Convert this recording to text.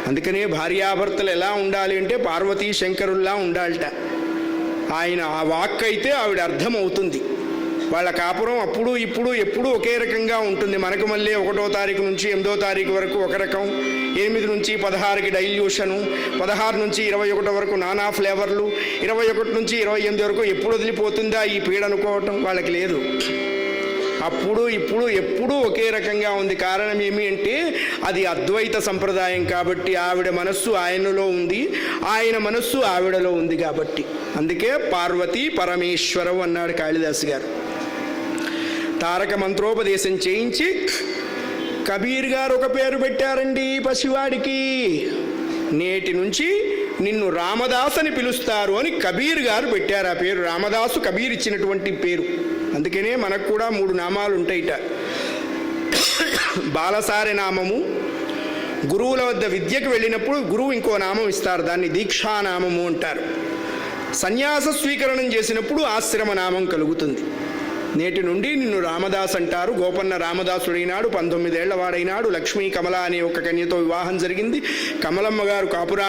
అందుకనే భార్యాభర్తలు ఎలా ఉండాలి అంటే పార్వతీ శంకరుల్లా ఉండాలట. ఆయన ఆ వాక్ అయితే ఆవిడ అర్థమవుతుంది. వాళ్ళ కాపురం అప్పుడు ఇప్పుడు ఎప్పుడు ఒకే రకంగా ఉంటుంది. మనకు మళ్ళీ 1వ తారీఖు నుంచి 8వ తారీఖు వరకు ఒక రకం, 8 నుంచి 16కి డైల్యూషను, 16 నుంచి 21 వరకు నానా ఫ్లేవర్లు, 21 నుంచి 28 వరకు ఎప్పుడు వదిలిపోతుందా ఈ పీడ అనుకోవటం వాళ్ళకి లేదు. అప్పుడు ఇప్పుడు ఎప్పుడూ ఒకే రకంగా ఉంది. కారణం ఏమి అంటే అది అద్వైత సంప్రదాయం కాబట్టి. ఆవిడ మనస్సు ఆయనలో ఉంది, ఆయన మనస్సు ఆవిడలో ఉంది కాబట్టి. అందుకే పార్వతీ పరమేశ్వరం అన్నాడు కాళిదాసు గారు. తారక మంత్రోపదేశం చేయించి కబీర్ గారు ఒక పేరు పెట్టారండి పసివాడికి. నేటి నుంచి నిన్ను రామదాస్ అని పిలుస్తారు అని కబీర్ గారు పెట్టారు ఆ పేరు. రామదాసు కబీర్ ఇచ్చినటువంటి పేరు. అందుకనే మనకు కూడా 3 నామాలు ఉంటాయిట. బాలసారి నామము, గురువుల వద్ద విద్యకు వెళ్ళినప్పుడు గురువు ఇంకో నామం ఇస్తారు, దాన్ని దీక్షానామము అంటారు. సన్యాస స్వీకరణం చేసినప్పుడు ఆశ్రమ నామం కలుగుతుంది. నేటి నుండి నిన్ను రామదాస్ అంటారు. గోపన్న రామదాసుడైనాడు, 19 ఏళ్ల వాడైనాడు. లక్ష్మీ కమల అనే ఒక కన్యతో వివాహం జరిగింది. కమలమ్మ గారు కాపురా